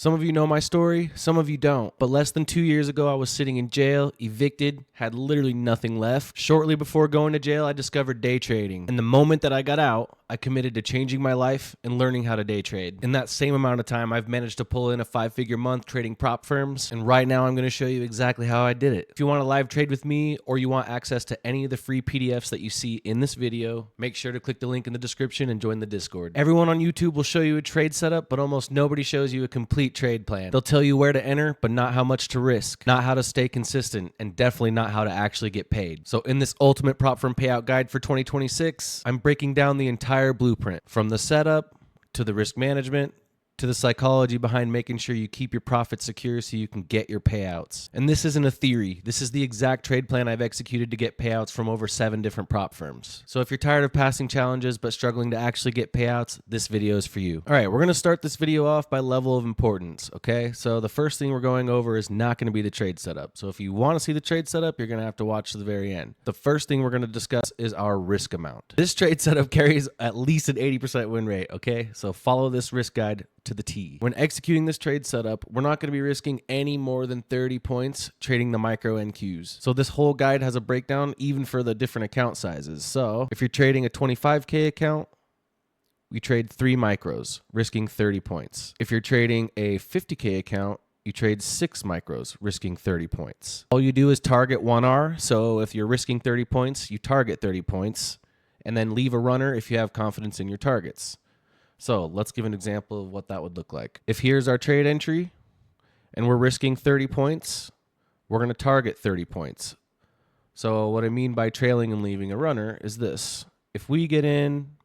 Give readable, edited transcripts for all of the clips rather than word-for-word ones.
Some of you know my story, some of you don't. But less than 2 years ago, I was sitting in jail, evicted, had literally nothing left. Shortly before going to jail, I discovered day trading. And the moment that I got out, I committed to changing my life and learning how to day trade. In that same amount of time, I've managed to pull in a 5-figure month trading prop firms. And right now, I'm going to show you exactly how I did it. If you want to live trade with me or you want access to any of the free PDFs that you see in this video, make sure to click the link in the description and join the Discord. Everyone on YouTube will show you a trade setup, but almost nobody shows you a complete trade plan. They'll tell you where to enter, but not how much to risk, not how to stay consistent, and definitely not how to actually get paid. So in this ultimate prop firm payout guide for 2026, I'm breaking down the entire blueprint from the setup to the risk management to the psychology behind making sure you keep your profits secure so you can get your payouts. And this isn't a theory. This is the exact trade plan I've executed to get payouts from over 7 different prop firms. So if you're tired of passing challenges but struggling to actually get payouts, this video is for you. All right, we're going to start this video off by level of importance, okay? So the first thing we're going over is not going to be the trade setup. So if you want to see the trade setup, you're going to have to watch to the very end. The first thing we're going to discuss is our risk amount. This trade setup carries at least an 80% win rate, okay? So follow this risk guide to the T. When executing this trade setup, we're not going to be risking any more than 30 points trading the micro NQs. So this whole guide has a breakdown even for the different account sizes. So if you're trading a 25K account, we trade 3 micros, risking 30 points. If you're trading a 50K account, you trade 6 micros, risking 30 points. All you do is target 1R. So if you're risking 30 points, you target 30 points, and then leave a runner if you have confidence in your targets. So let's give an example of what that would look like. If here's our trade entry and we're risking 30 points, we're going to target 30 points. So what I mean by trailing and leaving a runner is this. If we get in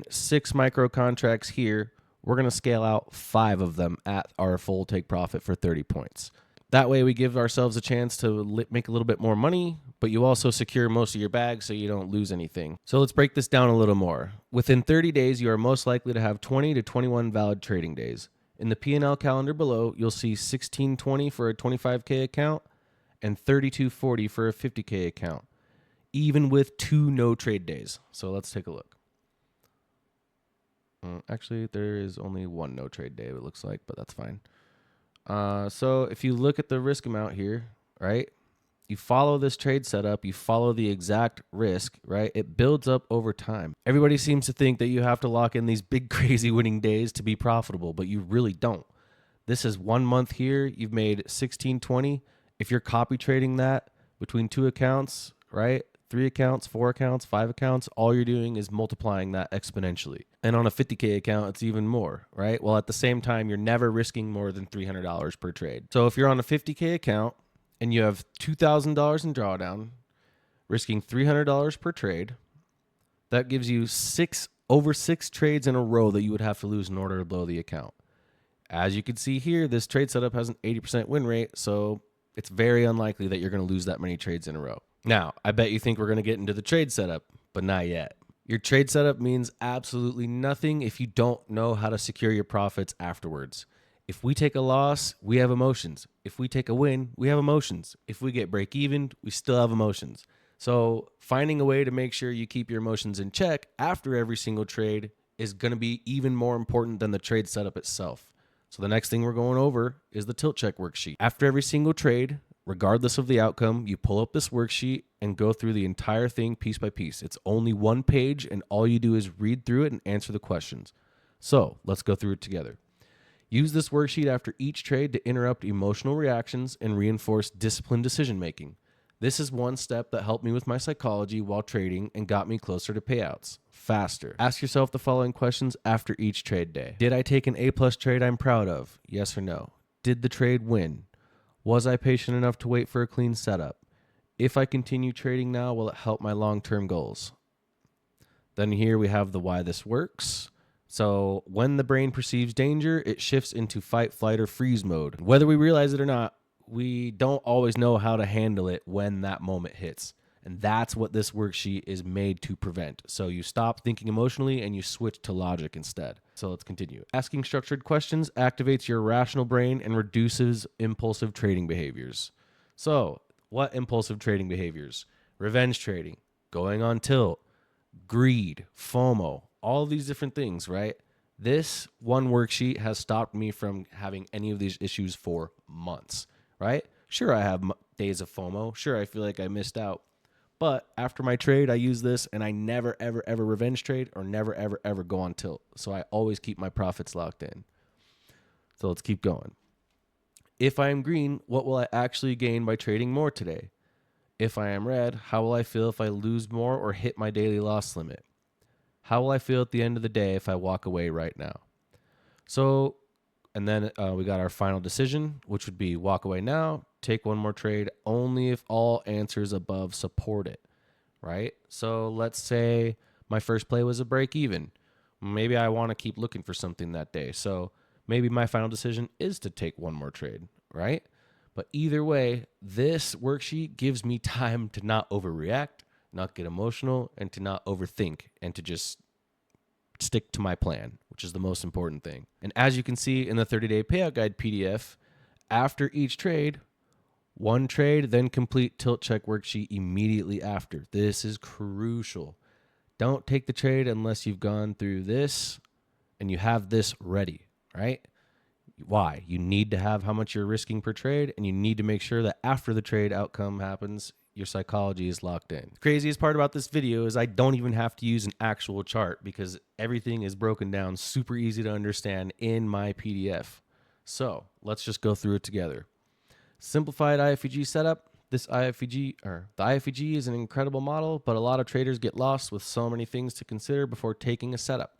6 micro contracts here, we're going to scale out 5 of them at our full take profit for 30 points. That way we give ourselves a chance to make a little bit more money, but you also secure most of your bag so you don't lose anything. So let's break this down a little more. Within 30 days, you are most likely to have 20 to 21 valid trading days. In the P&L calendar below, you'll see 1620 for a 25K account and 3240 for a 50K account, even with 2 no trade days. So let's take a look. Actually, there is only 1 no trade day, it looks like, but that's fine. So if you look at the risk amount here, right, you follow this trade setup, you follow the exact risk, right? It builds up over time. Everybody seems to think that you have to lock in these big crazy winning days to be profitable, but you really don't. This is 1 month here. You've made 1620. If you're copy trading that between 2 accounts, right? 3 accounts, 4 accounts, 5 accounts, all you're doing is multiplying that exponentially. And on a 50K account, it's even more, right? Well, at the same time, you're never risking more than $300 per trade. So if you're on a 50K account and you have $2,000 in drawdown, risking $300 per trade, that gives you over 6 trades in a row that you would have to lose in order to blow the account. As you can see here, this trade setup has an 80% win rate, so it's very unlikely that you're going to lose that many trades in a row. Now, I bet you think we're going to get into the trade setup, but not yet. Your trade setup means absolutely nothing if you don't know how to secure your profits afterwards. If we take a loss, we have emotions. If we take a win, we have emotions. If we get break even, we still have emotions. So finding a way to make sure you keep your emotions in check after every single trade is going to be even more important than the trade setup itself. So the next thing we're going over is the tilt check worksheet. After every single trade, regardless of the outcome, you pull up this worksheet and go through the entire thing piece by piece. It's only 1 page, and all you do is read through it and answer the questions. So let's go through it together. Use this worksheet after each trade to interrupt emotional reactions and reinforce disciplined decision-making. This is one step that helped me with my psychology while trading and got me closer to payouts faster. Ask yourself the following questions after each trade day. Did I take an A+ trade I'm proud of? Yes or no? Did the trade win? Was I patient enough to wait for a clean setup? If I continue trading now, will it help my long-term goals? Then here we have the why this works. So when the brain perceives danger, it shifts into fight, flight, or freeze mode. Whether we realize it or not, we don't always know how to handle it when that moment hits. And that's what this worksheet is made to prevent. So you stop thinking emotionally and you switch to logic instead. So let's continue. Asking structured questions activates your rational brain and reduces impulsive trading behaviors. So what impulsive trading behaviors? Revenge trading, going on tilt, greed, FOMO, all these different things, right? This one worksheet has stopped me from having any of these issues for months, right? Sure, I have days of FOMO. Sure, I feel like I missed out. But after my trade, I use this and I never, ever, ever revenge trade or never, ever, ever go on tilt. So I always keep my profits locked in. So let's keep going. If I am green, what will I actually gain by trading more today? If I am red, how will I feel if I lose more or hit my daily loss limit? How will I feel at the end of the day if I walk away right now? So, and then we got our final decision, which would be walk away now, take one more trade only if all answers above support it, right? So let's say my first play was a break even. Maybe I want to keep looking for something that day. So maybe my final decision is to take one more trade, right? But either way, this worksheet gives me time to not overreact, not get emotional, and to not overthink, and to just stick to my plan, which is the most important thing. And as you can see in the 30-day payout guide PDF, after each trade, one trade, then complete tilt check worksheet immediately after. This is crucial. Don't take the trade unless you've gone through this and you have this ready, right? Why? You need to have how much you're risking per trade, and you need to make sure that after the trade outcome happens, your psychology is locked in. The craziest part about this video is I don't even have to use an actual chart because everything is broken down super easy to understand in my PDF. So let's just go through it together. Simplified IFG setup. This IFG, or the IFG, is an incredible model, but a lot of traders get lost with so many things to consider before taking a setup.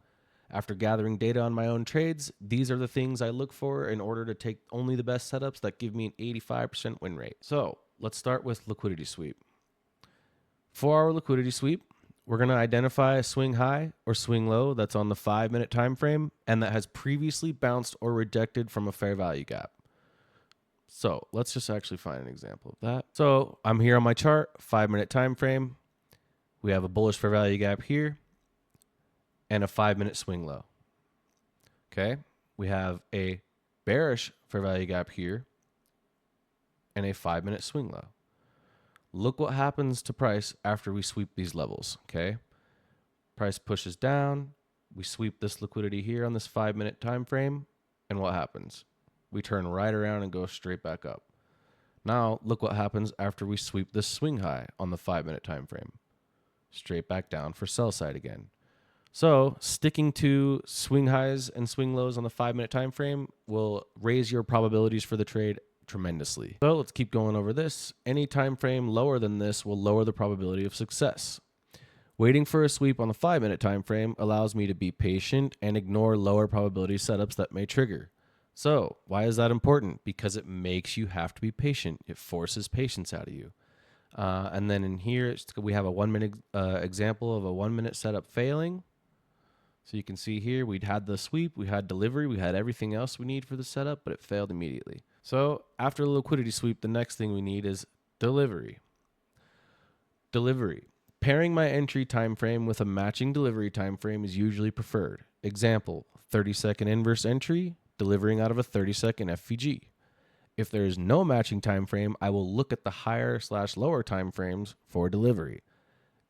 After gathering data on my own trades, these are the things I look for in order to take only the best setups that give me an 85% win rate. So let's start with liquidity sweep. For our liquidity sweep, we're going to identify a swing high or swing low that's on the 5-minute time frame and that has previously bounced or rejected from a fair value gap. So let's just actually find an example of that. So I'm here on my chart, 5-minute time frame. We have a bullish fair value gap here and a 5-minute swing low. Okay. We have a bearish fair value gap here and a 5-minute swing low. Look what happens to price after we sweep these levels. Okay. Price pushes down. We sweep this liquidity here on this 5-minute time frame. And what happens? We turn right around and go straight back up. Now look what happens after we sweep this swing high on the 5-minute time frame. Straight back down for sell side again. So sticking to swing highs and swing lows on the 5-minute time frame will raise your probabilities for the trade tremendously. So let's keep going over this. Any time frame lower than this will lower the probability of success. Waiting for a sweep on the 5-minute time frame allows me to be patient and ignore lower probability setups that may trigger. So why is that important? Because it makes you have to be patient. It forces patience out of you. And then in here, we have a 1-minute example of a 1-minute setup failing. So you can see here, we'd had the sweep, we had delivery, we had everything else we need for the setup, but it failed immediately. So after the liquidity sweep, the next thing we need is delivery. Delivery. Pairing my entry time frame with a matching delivery time frame is usually preferred. Example, 30-second inverse entry, delivering out of a 30-second FVG. If there is no matching time frame, I will look at the higher/lower time frames for delivery.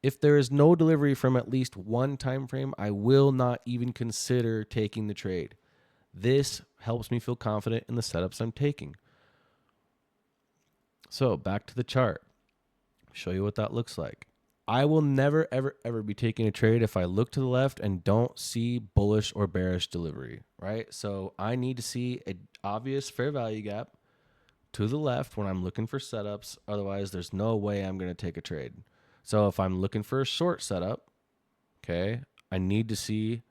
If there is no delivery from at least one time frame, I will not even consider taking the trade. This helps me feel confident in the setups I'm taking. So back to the chart. Show you what that looks like. I will never, ever, ever be taking a trade if I look to the left and don't see bullish or bearish delivery, right? So I need to see an obvious fair value gap to the left when I'm looking for setups. Otherwise, there's no way I'm going to take a trade. So if I'm looking for a short setup, okay, I need to see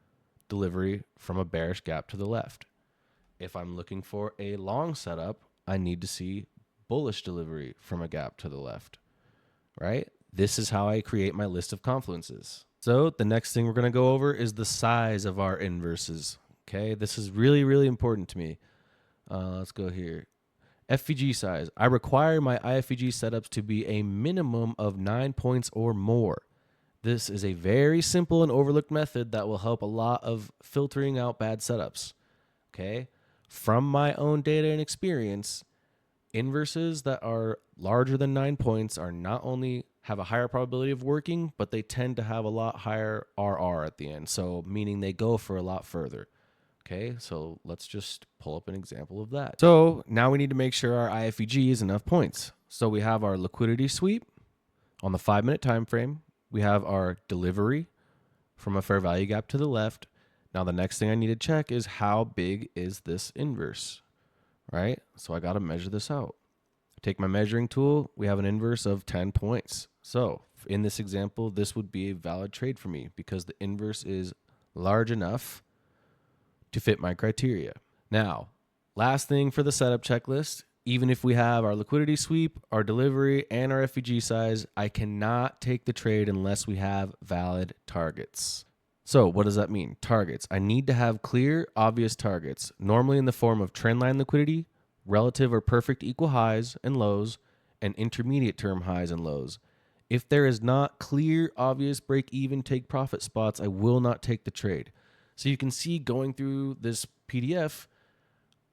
delivery from a bearish gap to the left. If I'm looking for a long setup, I need to see bullish delivery from a gap to the left, right? This is how I create my list of confluences. So the next thing we're going to go over is the size of our inverses. Okay, this is really, really important to me. Let's go here. FVG size. I require my IFVG setups to be a minimum of 9 points or more. This is a very simple and overlooked method that will help a lot of filtering out bad setups. Okay, from my own data and experience, inverses that are larger than 9 points are not only have a higher probability of working, but they tend to have a lot higher RR at the end. So meaning they go for a lot further. Okay, so let's just pull up an example of that. So now we need to make sure our IFEG is enough points. So we have our liquidity sweep on the 5-minute time frame. We have our delivery from a fair value gap to the left. Now the next thing I need to check is how big is this inverse, right? So I got to measure this out. Take my measuring tool. We have an inverse of 10 points. So in this example, this would be a valid trade for me because the inverse is large enough to fit my criteria. Now, last thing for the setup checklist, even if we have our liquidity sweep, our delivery, and our FEG size, I cannot take the trade unless we have valid targets. So what does that mean? Targets. I need to have clear, obvious targets, normally in the form of trendline liquidity, relative or perfect equal highs and lows, and intermediate term highs and lows. If there is not clear, obvious break even, take profit spots, I will not take the trade. So you can see going through this PDF,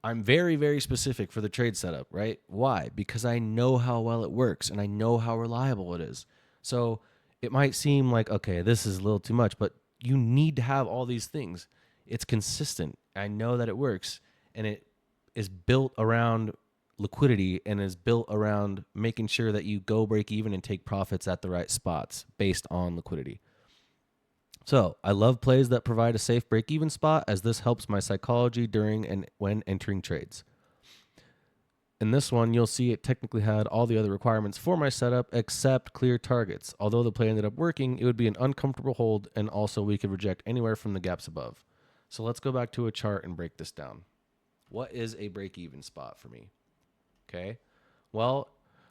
I'm very, very specific for the trade setup, right? Why? Because I know how well it works and I know how reliable it is. So it might seem like, okay, this is a little too much, but you need to have all these things. It's consistent. I know that it works, and it is built around liquidity and is built around making sure that you go break even and take profits at the right spots based on liquidity. So I love plays that provide a safe break-even spot, as this helps my psychology during and when entering trades. In this one, you'll see it technically had all the other requirements for my setup except clear targets. Although the play ended up working, it would be an uncomfortable hold, and also we could reject anywhere from the gaps above. So let's go back to a chart and break this down. What is a break-even spot for me? Okay, well,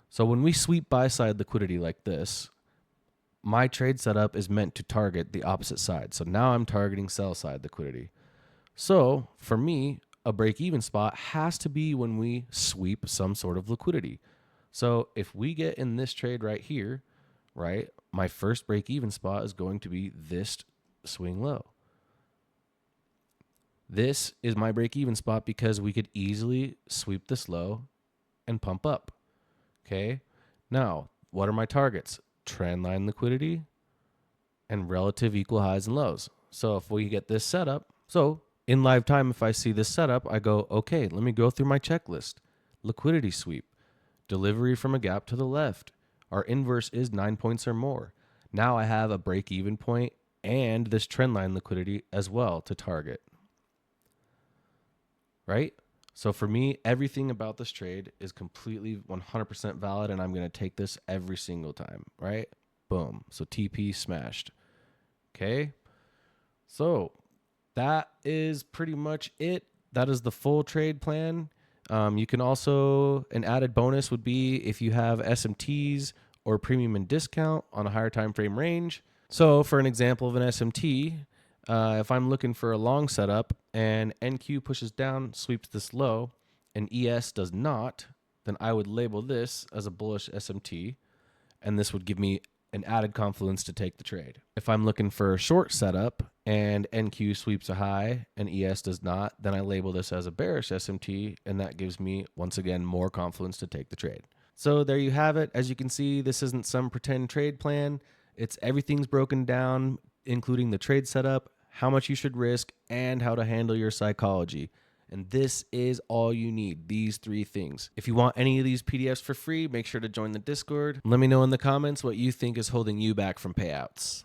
so when we sweep buy-side liquidity like this, my trade setup is meant to target the opposite side. So now I'm targeting sell side liquidity. So for me, a break-even spot has to be when we sweep some sort of liquidity. So if we get in this trade right here, right, my first break-even spot is going to be this swing low. This is my break-even spot because we could easily sweep this low and pump up. Okay. Now, what are my targets? Trendline liquidity and relative equal highs and lows. So if we get this setup, so in live time, if I see this setup, I go, okay, let me go through my checklist. Liquidity sweep, delivery from a gap to the left. Our inverse is 9 points or more. Now I have a break-even point and this trendline liquidity as well to target. Right? So for me, everything about this trade is completely 100% valid, and I'm going to take this every single time, right? Boom. So TP smashed. Okay. So that is pretty much it. That is the full trade plan. You can also, an added bonus would be if you have SMTs or premium and discount on a higher time frame range. So for an example of an SMT, if I'm looking for a long setup and NQ pushes down, sweeps this low, and ES does not, then I would label this as a bullish SMT, and this would give me an added confluence to take the trade. If I'm looking for a short setup and NQ sweeps a high and ES does not, then I label this as a bearish SMT, and that gives me, once again, more confluence to take the trade. So there you have it. As you can see, this isn't some pretend trade plan. It's everything's broken down, including the trade setup, how much you should risk, and how to handle your psychology. And this is all you need, these 3 things. If you want any of these PDFs for free, make sure to join the Discord. Let me know in the comments what you think is holding you back from payouts.